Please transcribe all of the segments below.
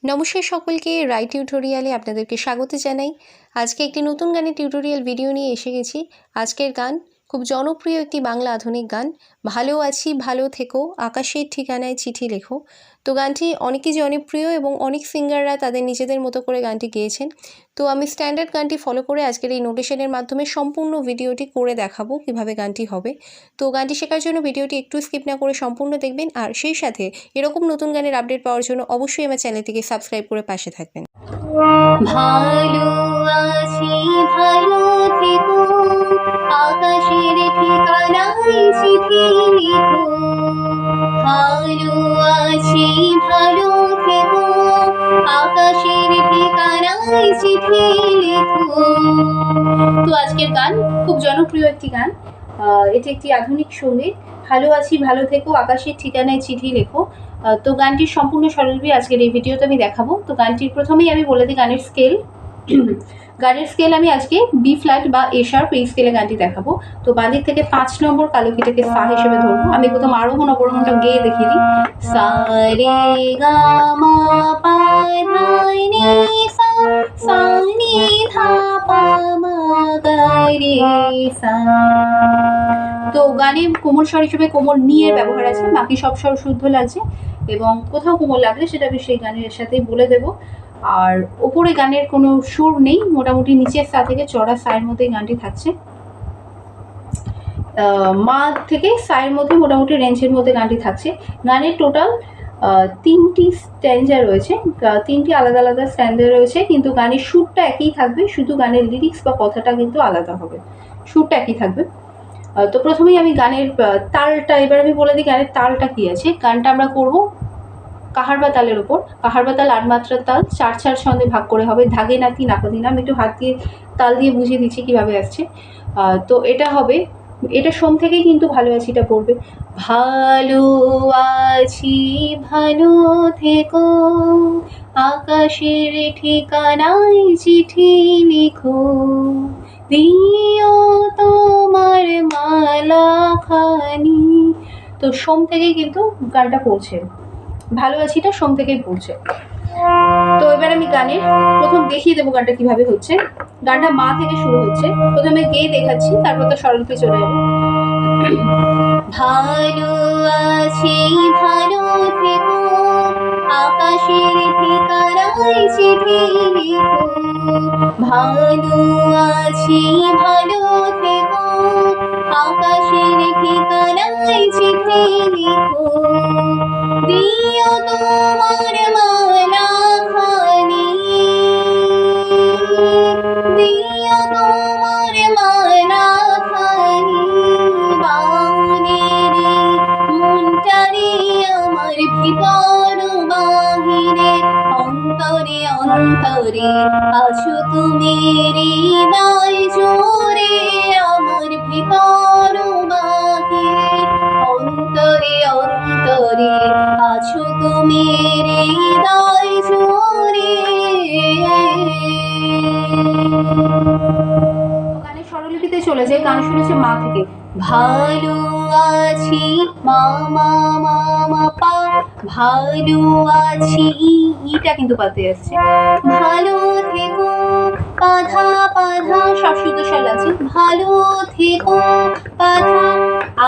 নমস্কার সকলকে রাই টিউটোরিয়ালে আপনাদেরকে স্বাগত জানাই। আজকে একটি নতুন গানের টিউটোরিয়াল ভিডিও নিয়ে এসে গেছি। আজকের গান খুব জনপ্রিয় একটি বাংলা আধুনিক গান, ভালো আছি ভালো থেকো আকাশের ঠিকানায় চিঠি লেখো। তো গানটি অনেকই জনপ্রিয় এবং অনেক সিঙ্গাররা তাদের নিজেদের মতো করে গানটি গেয়েছেন। তো আমি স্ট্যান্ডার্ড গানটি ফলো করে আজকের এই নোটেশনের মাধ্যমে সম্পূর্ণ ভিডিওটি করে দেখাবো কীভাবে গানটি হবে। তো গানটি শেখার জন্য ভিডিওটি একটু স্কিপ না করে সম্পূর্ণ দেখবেন, আর সেই সাথে এরকম নতুন গানের আপডেট পাওয়ার জন্য অবশ্যই আমার চ্যানেলটিকে সাবস্ক্রাইব করে পাশে থাকবেন। ভালো আছি ভালো থেকো আকাশের ঠিকানায় চিঠি লিখো। ভালো আছি ভালো থেকো আকাশের ঠিকানায় চিঠি লিখো। তো আজকের গান খুব জনপ্রিয় একটি গান, এটি একটি আধুনিক সঙ্গীত। ভালো আছি ভালো থেকো আকাশের ঠিকানায় চিঠি লেখো। তো গানটির সম্পূর্ণ স্বরলিপি আজকের এই ভিডিওতে আমি দেখাবো। তো গানটির প্রথমেই আমি বলে দিই গানের স্কেল। গানের স্কেল আমি আজকে বি ফ্ল্যাট বা এ শার্প এই স্কেলে গানটি দেখাবো। তো বাঁদিক থেকে 5 নম্বর কালোকিটাকে সা হিসেবে ধরবো। আমি প্রথম আরোহণ অবরোহণটা গেয়ে দেখিয়ে দিই। সা রে গা মা পা ধা নি সা সা নি ধা পা মা গা রে সা। তো গানে কোমল স্বর হিসেবে কোমল নি এর ব্যবহার আছে, বাকি সব স্বর শুদ্ধ লাগছে এবং কোথাও কোমল লাগলে সেটা আমি সেই গানের সাথেই বলে দেবো। আর ওপরে গানের কোনো সুর নেই, মোটামুটি নিচের সা থেকে চড়া সায়ের মধ্যে গানটি থাকছে। মা থেকে সায়ের মধ্যে মোটামুটি রেঞ্জের মধ্যে গানটি থাকছে। গানের টোটাল 3টি স্ট্যান্জা রয়েছে, 3টি আলাদা আলাদা স্ট্যান্জা রয়েছে, কিন্তু গানের সুরটা একই থাকবে, শুধু গানের লিরিক্স বা কথাটা কিন্তু আলাদা হবে, সুরটা একই থাকবে। তো প্রথমেই আমি গানের তালটা এবার আমি বলে দিই গানের তালটা কী আছে। গানটা আমরা করবো কাহারবা তালের ওপর। কাহারবা তাল 8 মাত্রার তাল, 4/4 ছন্দে ভাগ করে হবে। ধাগে নাতি নাকাদি নাম, একটু হাত দিয়ে তাল দিয়ে বুঝিয়ে দিচ্ছি কীভাবে আসছে। তো এটা হবে, এটা সোম থেকেই কিন্তু ভালো আছিটা পড়বে। ভালো আছি ভালো থেকো আকাশের ঠিকানায় চিঠি লিখো, দিও তোমার মালা খানি। তো সোম থেকেই কিন্তু গানটা পড়ছে, ভালো আছিটা সোম থেকেই পড়ছে। তো এবার আমি গানের প্রথম দেখিয়ে দেবো গানটা কিভাবে হচ্ছে। গানটা মা থেকে শুরু হচ্ছে, প্রথমে গেয়ে দেখাচ্ছি, তারপর তো স্বরলিপি চলে যাবো। ভালো আছি ভালো থেকো আকাশের ঠিকানায় চিঠি লিখো। ভালো আছি ভালো থেকো আকাশের ঠিকানায় চিঠি লিখো, দিও তোমার মালা খানি, দিও তোমার মালা খানি। বাহিরে মনটারে আমার ভিতর বাহিরে অন্তরে অন্তরে আছো তুমি হৃদয় জোরে। আমার ভিতর বাহিরে অন্তরে অন্তরে আছো তুমি হৃদয় জোরে। গানের স্বরলিপিতে চলে যায়। গান শুরু হচ্ছে মা থেকে। ভালো আছি মা মা মা মা পা, ভালো আছি ইটা কিন্তু পাতে আসছে। ভালো থেকো পাধা পাধা, সব শুদ্ধ স্বর আছে। ভালো থেকো পাধা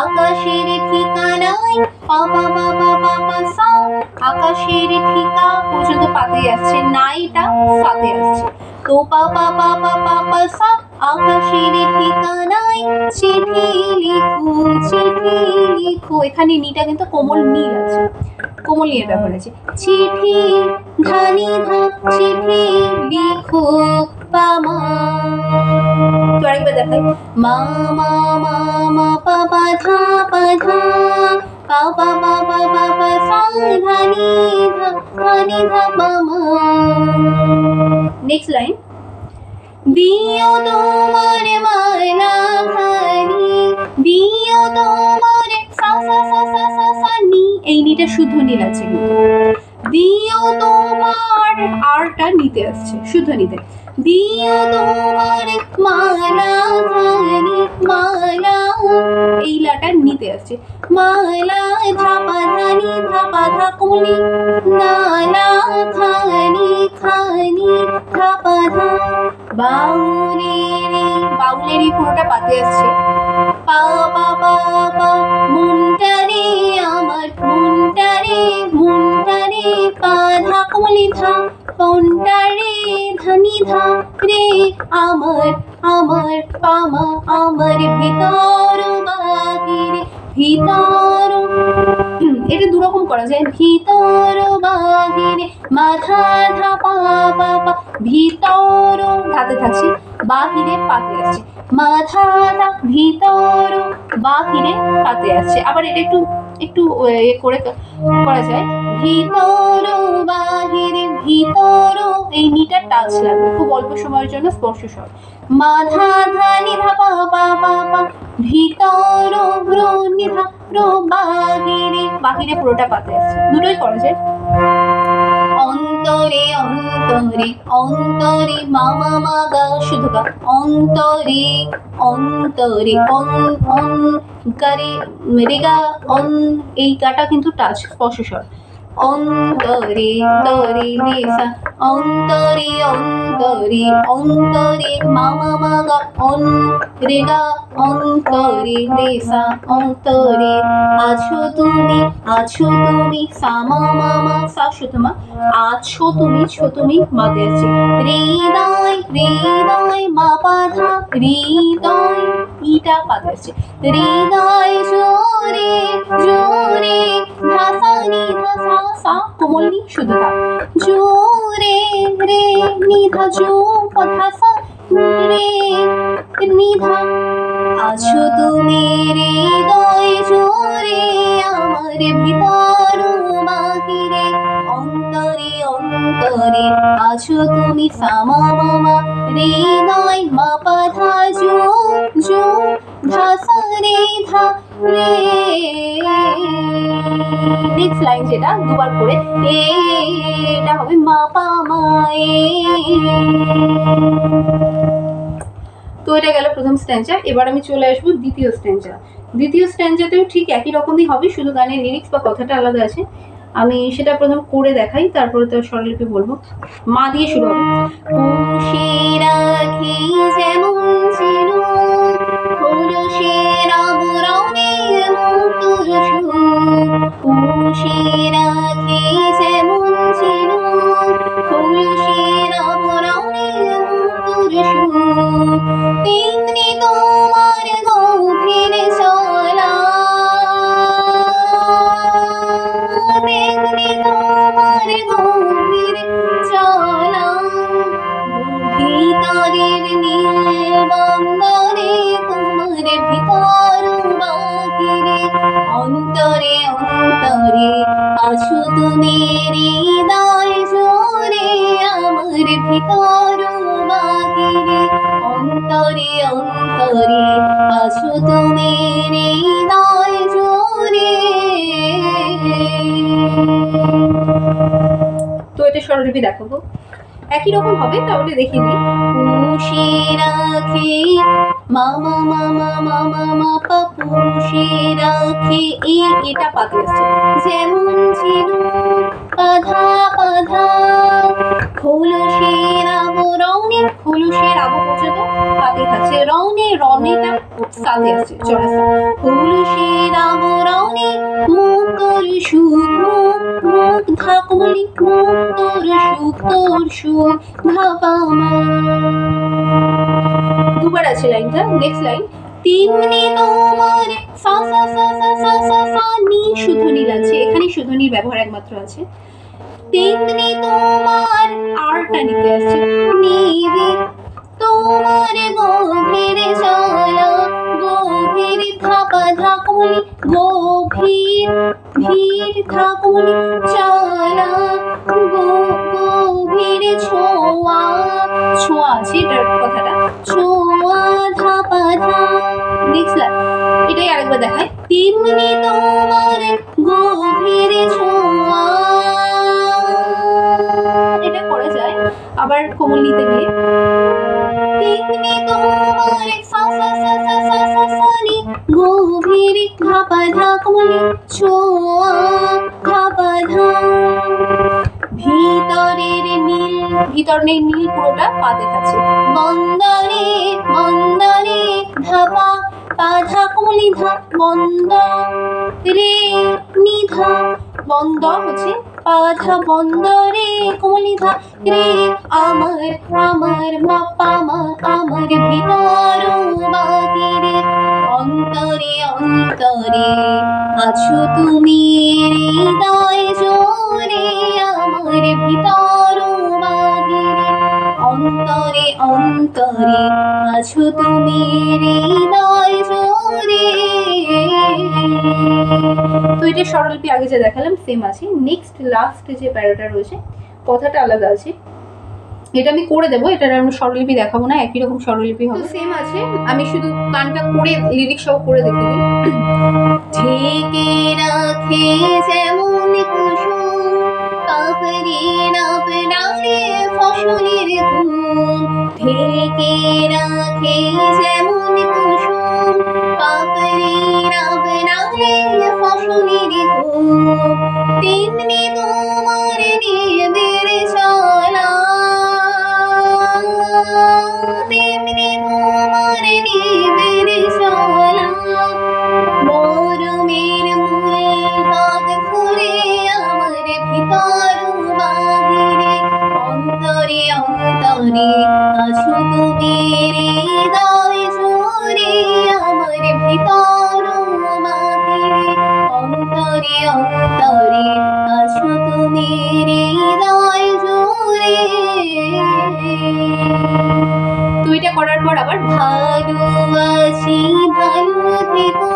আকাশের ঠিকানায় পাপা পাপা পাপা সা, আকাশের ঠিকা পর্যন্ত পাতে আসছে, নাইটা সাতে আসছে। তো পাপা পাপা পাপা সা আকাশের ঠিকানায় চিঠি লিখো চিঠি লিখো। এখানে নিটা কিন্তু কোমল নীল আছে, কোমল নীল ব্যবহার আছে। চিঠি ধানি ধা চিঠি লিখো পামা। তো আরেকবার দেখাই। মা মা মা মা পাপা ধা পাধা পাপা পাপা পাপা সা ধানি ধা পামা। Next line. দিও তোমার মালা খানি, দিও তোমার সা সা সা সা সা সা নি, এই নিটা শুদ্ধ নীল আছে কিন্তু। দিও তোমার আরটা নিতে আসছে শুদ্ধ নিতে। দিও তোমার মালা খানি, মালা এই লাটা নিতে আসছে। মালা ধাপা ধানি ধাপা ধা কোমলি নালা খানি বাউলেরি, বাউলেরি পুরোটা পাতে আসছে। পা পা পা পা, মনটা রে আমার, মনটা রে, মনটা রে, পা ধা কোমলি ধা, মনটা রে ধানি ধা রে আমার, আমার পামা আমার ভিতর বাহিরে, ভিতর, এটা দুরকম করা যায়, ভিতর বাহিরে, মাথা ধা পা পা পা, ভিতর ধাতে থাকছি, বাহিরে পাতে আসছে, মাথা ধা, ভিতর বাহিরে পাতে আসছে। আবার এটা একটু একটু করে করা যায়, ভিতর বাহিরে, ভিতর, এই নিটা টাচ লাগবে, খুব অল্প সময়ের জন্য স্পর্শ স্বর, মাথা ধা নিধা পা পা পা পা, ভিতর ভ্র নিধা ভ্র, বাহিরে, বাহিরে পুরোটা পাতে আসছে, দুটোই করা যায়। অন্তরে অন্তরে অন্তরে মা মা মা গা শুধু গা, অন্তরে অন্তরে অন অন গারে রে গা, অন, এই গাটা কিন্তু টাচ স্পর্শ স্বর, অন্তরে তরে রে সা, অন্তরে অন্তরে অন্তরে মা মা মা গা, অন রে গা, অন্তরে রে সা, অন্তরে আছো তুমি, আছো তুমি, সা মা মা মা সা শুধু মা, আছো তুমি, ছো তুমি মাতে আছে, হৃদয় হৃদয় মা পা ধা, হৃদয় ইটা পাতে আছে, হৃদয় জোরে জোরে ধা নি ধা সা সা কোমল নি শুধু ধা, জোরে রে নি ধা জো ধা সা রে নি ধা, আছো তুমি হৃদয় জোরে আমার ভিতর বাহিরে, অন্তরে অন্তরে আছো তুমি, সা মা মা মা, হৃদয় মা পা ধা জো জো ধা সা রে ধা রে। নেক্সট লাইন যেটা দুবার করে, এটা হবে মা পা মা এ। তো এটা গেল প্রথম স্ট্যান্জা। এবার আমি চলে আসবো দ্বিতীয় স্ট্যান্জা। দ্বিতীয় স্ট্যান্জাতেও ঠিক একই রকমই হবে, শুধু গানের লিরিক্স বা কথাটা আলাদা আছে। আমি সেটা প্রথম করে দেখাই, তারপরে তো স্বরলিপি বলবো। মা দিয়ে শুরু হবে। পুষে রাখি যেমন ছিল কলসের আবরণে মুক্তর সুর, পুষে রাখি যেমন ছিল কলসের আবরণে মুক্তর সুর, তেমনি তোমার গভীর চলা, তেমনি তোমার গভীর চলা, ভিতরের নীল বন্দরে তোমার ভিতর বাহিরে, অন্তরে অন্তরে আছো তুমি হৃদয় জোরে আমার ভিতর বাহিরে, অন্তরে অন্তরে আছো তুমি হৃদয় জোরে। তো এটা স্বরলিপি দেখাবো, একই রকম হবে, তাহলে দেখিয়ে দিই। পুষে রাখে মা মা মা মা মা মা মা পা, পুষে রাখে এটা পাতে আসছে, যেমন ছিল পাধা পাধা, খোলসের আবরণে, খোলসের আবু পর্যন্ত পাতে থাকছে, রনে রনেটা সাথে আসছে চড়াসা, খোলসের আবরণে মুক্তর সুখ, মুখ মুখ ধাকমলি মুক্তর সুখ, তোর সুখ ধাপা মা। দুবার আছে লাইনটা। নেক্সট লাইন, তেমনি তোমার সা সা সা সা সা সা সা নি, শুধু নীল আছে, এখানে শুধু নীল ব্যবহার একমাত্র আছে। তেমনি তোমার আরটা নিতে আসছে, নিবে তোমার গভীর চলা, গভীর ধাপা ধাকমলি, গভীর ভীর ধাকমলি চলা, গভীর ছোঁয়া, ছোঁয়া আছে এটার কথাটা, ছোঁয়া ধাপা ধা। নেক্সট লাইন, এটাই আরেকবার দেখায়, তেমনি তোমার গভীর ছোঁয়া, এটা করা যায় আবার কোমল নিতে গিয়ে, তেমনি তোমার সা সা সা সা সা সা সা নি, গভীর ধাপা ধা কোমলি ছোঁয়া ধাপা ধা, ভিতরের নীল ভিতর নেই, নীল পুরোটা পাতে থাকছে। বন্দরে বন্দরে ধাপা পাধা কমলি ধা বন্দ রে নিধা বন্ধ হচ্ছে পাধা বন্দরে কমলি ধা রে আমার আমার মা পামা আমার ভিতর বাহিরে অন্তরে অন্তরে আছো তুমি হৃদয় জোরে আমার ভিতর বাহিরে অন্তরে অন্তরে আছো তুমি হৃদয় জোরে। তো এটা স্বরলিপি আগে যা দেখালাম সেম আছে। নেক্সট লাস্ট যে প্যারাটা রয়েছে কথাটা আলাদা আছে, এটা আমি করে দেবো, এটার আমি স্বরলিপি দেখাবো না, একই রকম স্বরলিপি হবে, সেম আছে। আমি শুধু গানটা করে লিরিক্স সহ করে দেখে দিই। ঢেকে রাখে যেমন কুসুম কাপড়ে নাপড়ারে ফসলের ধুম ঢেকে রাখে যেমন কুসুম কাপড়ে নাপড়ারে ফসলের ধুম তেমনি তোমার নিবের চলা তেমনি তোমার নিবের চলা মরমের মূল বাদ ধরে আমার ভিতর বাহিরে অন্তরে অন্তরে আছো তুমি হৃদয় জোরে আমার ভিতর বাহিরে অন্তরে অন্তরে আছো তুমি হৃদয় জোরে। তো এটা করার পর আবার ভালো আছি ভালো থেকো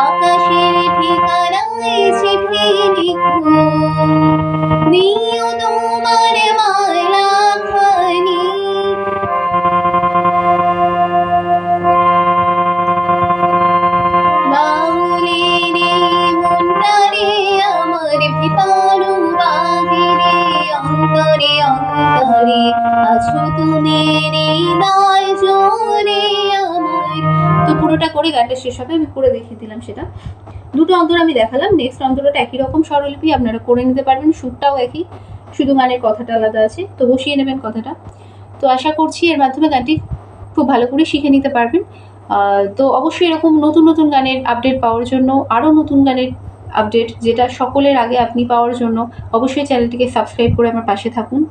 আকাশের ঠিকানায় চিঠি লিখো নিও তোমার মালা খানি বাউলের মনটারে আমার ভিতর বাহিরে অন্তরে অন্তরে আছো তুমি হৃদয় জোরে আমার। তো পুরোটা করে গানটা শেষ হবে, আমি করে দেখিয়ে দিলাম সেটা। দুটো অন্তর আমি দেখালাম, নেক্সট অন্তরটা একই রকম স্বরলিপি, আপনারা করে নিতে পারবেন, সুরটাও একই, শুধু গানের কথাটা আলাদা আছে। তো বসিয়ে নেবেন কথাটা। তো আশা করছি এর মাধ্যমে গানটি খুব ভালো করে শিখে নিতে পারবেন। তো অবশ্যই এরকম নতুন নতুন গানের আপডেট পাওয়ার জন্য, আরও নতুন গানের আপডেট যেটা সকলের আগে আপনি পাওয়ার জন্য অবশ্যই চ্যানেলটিকে সাবস্ক্রাইব করে আমার পাশে থাকুন।